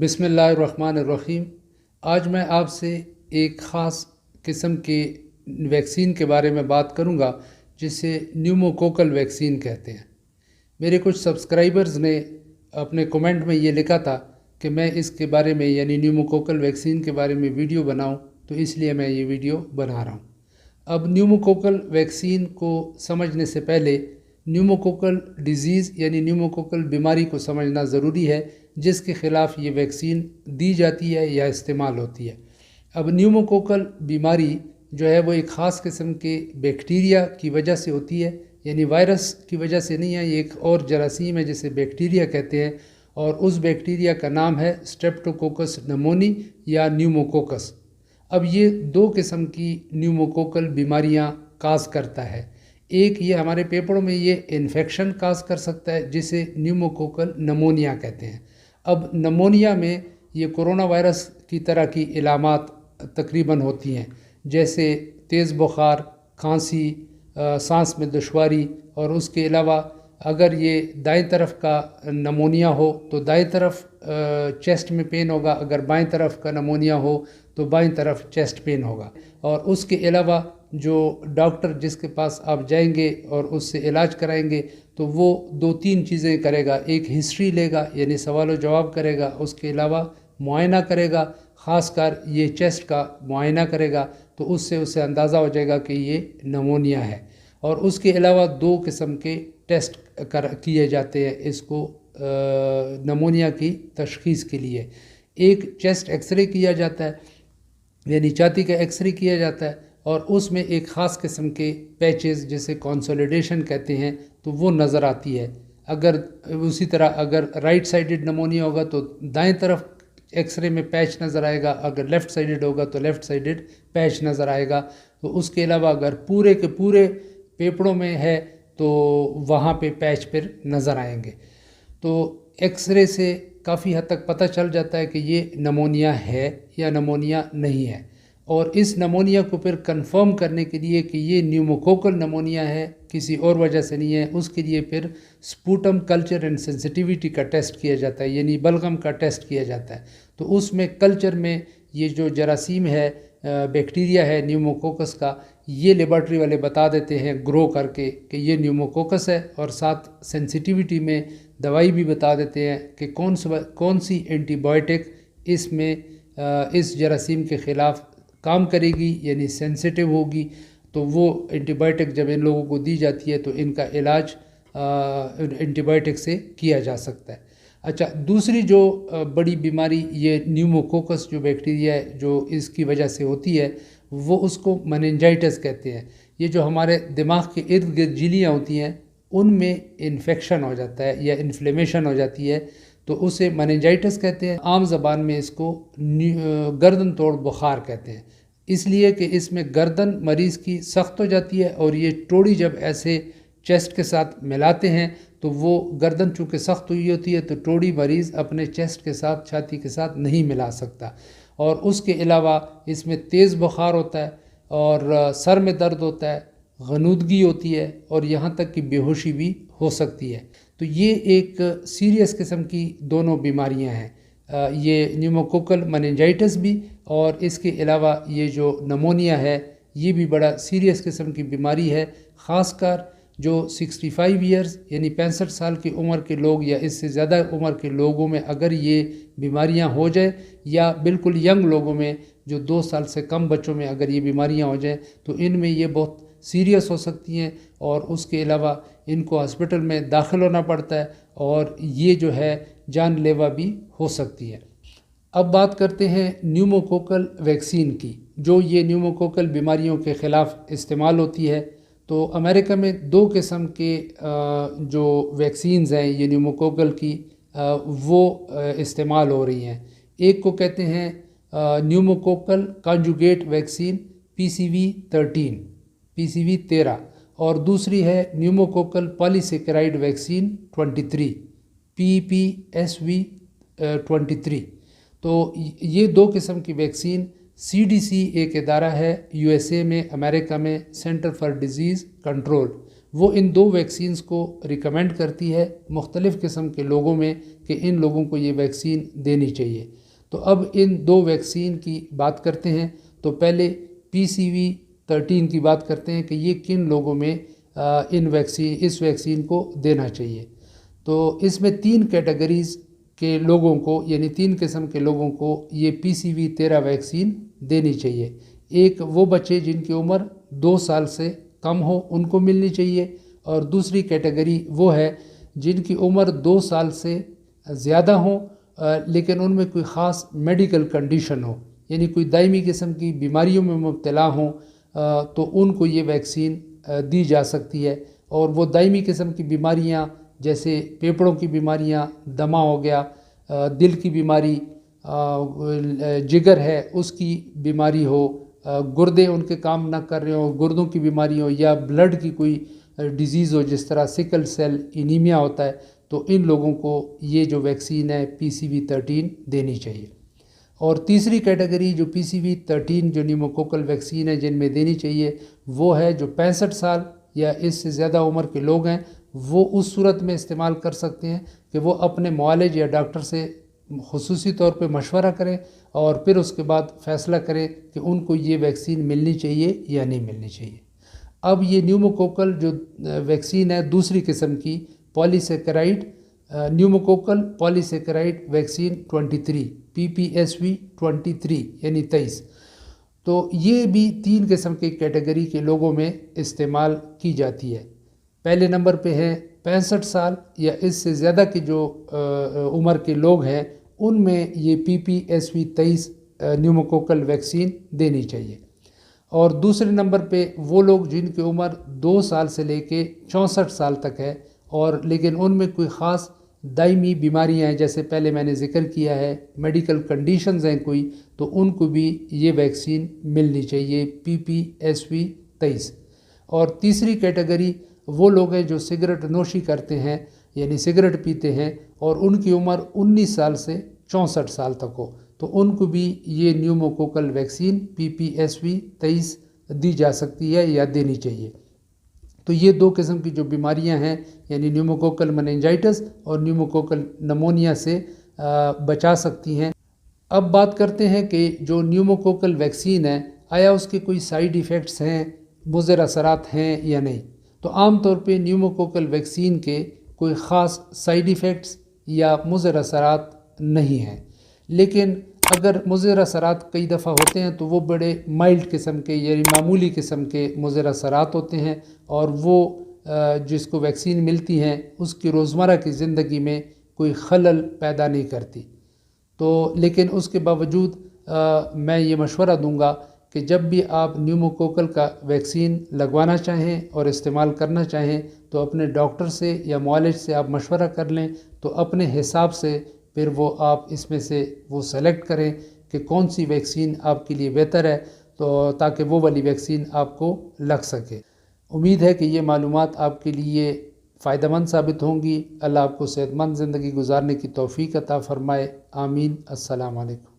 بسم اللہ الرحمن الرحیم۔ آج میں آپ سے ایک خاص قسم کے ویکسین کے بارے میں بات کروں گا جسے نیوموکوکل ویکسین کہتے ہیں۔ میرے کچھ سبسکرائبرز نے اپنے کومنٹ میں یہ لکھا تھا کہ میں اس کے بارے میں یعنی نیوموکوکل ویکسین کے بارے میں ویڈیو بناؤں، تو اس لیے میں یہ ویڈیو بنا رہا ہوں۔ اب نیوموکوکل ویکسین کو سمجھنے سے پہلے نیوموکوکل ڈیزیز یعنی نیوموکوکل بیماری کو سمجھنا ضروری ہے جس کے خلاف یہ ویکسین دی جاتی ہے یا استعمال ہوتی ہے۔ اب نیوموکوکل بیماری جو ہے وہ ایک خاص قسم کے بیکٹیریا کی وجہ سے ہوتی ہے، یعنی وائرس کی وجہ سے نہیں ہے، یہ ایک اور جراثیم ہے جسے بیکٹیریا کہتے ہیں، اور اس بیکٹیریا کا نام ہے اسٹریپٹوکوکس نمونی یا نیوموکوکس۔ اب یہ دو قسم کی نیوموکوکل بیماریاں کاز کرتا ہے۔ ایک یہ ہمارے پیپروں میں یہ انفیکشن کاز کر سکتا ہے جسے نیوموکوکل نمونیا کہتے ہیں۔ اب نمونیا میں یہ کرونا وائرس کی طرح کی علامات تقریباً ہوتی ہیں، جیسے تیز بخار، کھانسی، سانس میں دشواری، اور اس کے علاوہ اگر یہ دائیں طرف کا نمونیا ہو تو دائیں طرف چیسٹ میں پین ہوگا، اگر بائیں طرف کا نمونیا ہو تو بائیں طرف چیسٹ پین ہوگا۔ اور اس کے علاوہ جو ڈاکٹر جس کے پاس آپ جائیں گے اور اس سے علاج کرائیں گے تو وہ دو تین چیزیں کرے گا۔ ایک ہسٹری لے گا یعنی سوال و جواب کرے گا، اس کے علاوہ معائنہ کرے گا، خاص کر یہ چیسٹ کا معائنہ کرے گا، تو اس سے اسے اندازہ ہو جائے گا کہ یہ نمونیا ہے۔ اور اس کے علاوہ دو قسم کے ٹیسٹ کیے جاتے ہیں اس کو نمونیا کی تشخیص کے لیے۔ ایک چیسٹ ایکس رے کیا جاتا ہے یعنی چھاتی کا ایکس رے کیا جاتا ہے، اور اس میں ایک خاص قسم کے پیچز جسے کنسولیڈیشن کہتے ہیں تو وہ نظر آتی ہے۔ اگر اسی طرح اگر رائٹ سائیڈڈ نمونیا ہوگا تو دائیں طرف ایکس رے میں پیچ نظر آئے گا، اگر لیفٹ سائیڈڈ ہوگا تو لیفٹ سائیڈڈ پیچ نظر آئے گا۔ تو اس کے علاوہ اگر پورے کے پورے پھیپھڑوں میں ہے تو وہاں پہ پیچ پھر نظر آئیں گے۔ تو ایکس رے سے کافی حد تک پتہ چل جاتا ہے کہ یہ نمونیا ہے یا نمونیا نہیں ہے، اور اس نمونیا کو پھر کنفرم کرنے کے لیے کہ یہ نیوموکوکل نمونیا ہے کسی اور وجہ سے نہیں ہے، اس کے لیے پھر سپوٹم کلچر اینڈ سینسٹیویٹی کا ٹیسٹ کیا جاتا ہے، یعنی بلغم کا ٹیسٹ کیا جاتا ہے۔ تو اس میں کلچر میں یہ جو جراثیم ہے، بیکٹیریا ہے نیوموکوکس کا، یہ لیبارٹری والے بتا دیتے ہیں گرو کر کے کہ یہ نیوموکوکس ہے، اور ساتھ سینسٹیویٹی میں دوائی بھی بتا دیتے ہیں کہ کون سی اینٹی بائیوٹک اس میں اس جراثیم کے خلاف کام کرے گی یعنی سینسٹیو ہوگی، تو وہ اینٹی بائیوٹک جب ان لوگوں کو دی جاتی ہے تو ان کا علاج اینٹی بائیوٹک سے کیا جا سکتا ہے۔ اچھا، دوسری جو بڑی بیماری یہ نیوموکوکس جو بیکٹیریا ہے جو اس کی وجہ سے ہوتی ہے، وہ اس کو مننجائٹس کہتے ہیں۔ یہ جو ہمارے دماغ کے ارد گرد جھلیاں ہوتی ہیں ان میں انفیکشن ہو جاتا ہے یا انفلیمیشن ہو جاتی ہے تو اسے مننجائٹس کہتے ہیں۔ عام زبان میں اس کو گردن توڑ بخار کہتے ہیں، اس لیے کہ اس میں گردن مریض کی سخت ہو جاتی ہے، اور یہ ٹوڑی جب ایسے چیسٹ کے ساتھ ملاتے ہیں تو وہ گردن چونکہ سخت ہوئی ہوتی ہے تو ٹوڑی مریض اپنے چیسٹ کے ساتھ چھاتی کے ساتھ نہیں ملا سکتا۔ اور اس کے علاوہ اس میں تیز بخار ہوتا ہے، اور سر میں درد ہوتا ہے، غنودگی ہوتی ہے، اور یہاں تک کہ بے ہوشی بھی ہو سکتی ہے۔ تو یہ ایک سیریس قسم کی دونوں بیماریاں ہیں، یہ نیوموکوکل مننجائٹس بھی، اور اس کے علاوہ یہ جو نمونیا ہے یہ بھی بڑا سیریس قسم کی بیماری ہے۔ خاص کر جو 65 ایئرز یعنی 65 سال کی عمر کے لوگ یا اس سے زیادہ عمر کے لوگوں میں اگر یہ بیماریاں ہو جائیں، یا بالکل ینگ لوگوں میں جو 2 سال سے کم بچوں میں اگر یہ بیماریاں ہو جائیں تو ان میں یہ بہت سیریس ہو سکتی ہیں، اور اس کے علاوہ ان کو ہاسپٹل میں داخل ہونا پڑتا ہے، اور یہ جو ہے جان لیوا بھی ہو سکتی ہے۔ اب بات کرتے ہیں نیوموکوکل ویکسین کی جو یہ نیوموکوکل بیماریوں کے خلاف استعمال ہوتی ہے۔ تو امریکہ میں دو قسم کے جو ویکسینز ہیں یہ نیوموکوکل کی وہ استعمال ہو رہی ہیں۔ ایک کو کہتے ہیں نیوموکوکل کانجوگیٹ ویکسین PCV13، اور دوسری ہے نیوموکوکل پالیسیکرائڈ ویکسین 23 PPSV23۔ تو یہ دو قسم کی ویکسین CDC ایک ادارہ ہے USA میں، امریکہ میں سینٹر فار ڈیزیز کنٹرول، وہ ان 2 ویکسینز کو ریکمینڈ کرتی ہے مختلف قسم کے لوگوں میں کہ ان لوگوں کو یہ ویکسین دینی چاہیے۔ تو اب ان 2 ویکسین کی بات کرتے ہیں۔ تو پہلے PCV13 کی بات کرتے ہیں کہ یہ کن لوگوں میں اس ویکسین کو دینا چاہیے۔ تو اس میں 3 کیٹیگریز کے لوگوں کو، یعنی 3 قسم کے لوگوں کو یہ PCV13 ویکسین دینی چاہیے۔ ایک وہ بچے جن کی عمر 2 سال سے کم ہو، ان کو ملنی چاہیے، اور دوسری کیٹیگری وہ ہے جن کی عمر 2 سال سے زیادہ ہوں لیکن ان میں کوئی خاص میڈیکل کنڈیشن ہو، یعنی کوئی دائمی قسم کی بیماریوں میں مبتلا ہوں تو ان کو یہ ویکسین دی جا سکتی ہے۔ اور وہ دائمی قسم کی بیماریاں جیسے پھیپھڑوں کی بیماریاں، دمہ ہو گیا، دل کی بیماری، جگر ہے اس کی بیماری ہو، گردے ان کے کام نہ کر رہے ہوں، گردوں کی بیماری ہو، یا بلڈ کی کوئی ڈیزیز ہو جس طرح سکل سیل انیمیا ہوتا ہے، تو ان لوگوں کو یہ جو ویکسین ہے PCV13 دینی چاہیے۔ اور تیسری کیٹیگری جو PCV13 جو نیوموکوکل ویکسین ہے جن میں دینی چاہیے وہ ہے جو 65 سال یا اس سے زیادہ عمر کے لوگ ہیں، وہ اس صورت میں استعمال کر سکتے ہیں کہ وہ اپنے معالج یا ڈاکٹر سے خصوصی طور پہ مشورہ کریں اور پھر اس کے بعد فیصلہ کریں کہ ان کو یہ ویکسین ملنی چاہیے یا نہیں ملنی چاہیے۔ اب یہ نیوموکوکل جو ویکسین ہے دوسری قسم کی پالیسیکرائڈ نیوموکوکل پالیسیکرائڈ ویکسین 23 PPSV 23 یعنی 23، تو یہ بھی 3 قسم کی کیٹیگری کے لوگوں میں استعمال کی جاتی ہے۔ پہلے نمبر پہ ہے 65 سال یا اس سے زیادہ کی جو عمر کے لوگ ہیں، ان میں یہ PPSV 23 نیوموکوکل ویکسین دینی چاہیے۔ اور دوسرے نمبر پہ وہ لوگ جن کی عمر 2 سال سے لے کے 64 سال تک ہے اور لیکن ان میں کوئی خاص دائمی بیماریاں ہیں، جیسے پہلے میں نے ذکر کیا ہے میڈیکل کنڈیشنز ہیں کوئی، تو ان کو بھی یہ ویکسین ملنی چاہیے PPSV 23۔ اور تیسری کیٹیگری وہ لوگ ہیں جو سگریٹ نوشی کرتے ہیں، یعنی سگریٹ پیتے ہیں اور ان کی عمر 19 سال سے 64 سال تک ہو، تو ان کو بھی یہ نیوموکوکل ویکسین PPSV 23 دی جا سکتی ہے یا دینی چاہیے۔ تو یہ 2 قسم کی جو بیماریاں ہیں، یعنی نیوموکوکل مننجائٹس اور نیوموکوکل نمونیا سے بچا سکتی ہیں۔ اب بات کرتے ہیں کہ جو نیوموکوکل ویکسین ہے آیا اس کے کوئی سائیڈ ایفیکٹس ہیں، مضر اثرات ہیں یا نہیں۔ تو عام طور پہ نیوموکوکل ویکسین کے کوئی خاص سائیڈ ایفیکٹس یا مضر اثرات نہیں ہیں، لیکن اگر مضر اثرات کئی دفعہ ہوتے ہیں تو وہ بڑے مائلڈ قسم کے یعنی معمولی قسم کے مضر اثرات ہوتے ہیں، اور وہ جس کو ویکسین ملتی ہیں اس کی روزمرہ کی زندگی میں کوئی خلل پیدا نہیں کرتی۔ تو لیکن اس کے باوجود میں یہ مشورہ دوں گا کہ جب بھی آپ نیوموکوکل کا ویکسین لگوانا چاہیں اور استعمال کرنا چاہیں تو اپنے ڈاکٹر سے یا معالج سے آپ مشورہ کر لیں، تو اپنے حساب سے پھر وہ آپ اس میں سے وہ سلیکٹ کریں کہ کون سی ویکسین آپ کے لیے بہتر ہے، تو تاکہ وہ والی ویکسین آپ کو لگ سکے۔ امید ہے کہ یہ معلومات آپ کے لیے فائدہ مند ثابت ہوں گی۔ اللہ آپ کو صحت مند زندگی گزارنے کی توفیق عطا فرمائے، آمین۔ السلام علیکم۔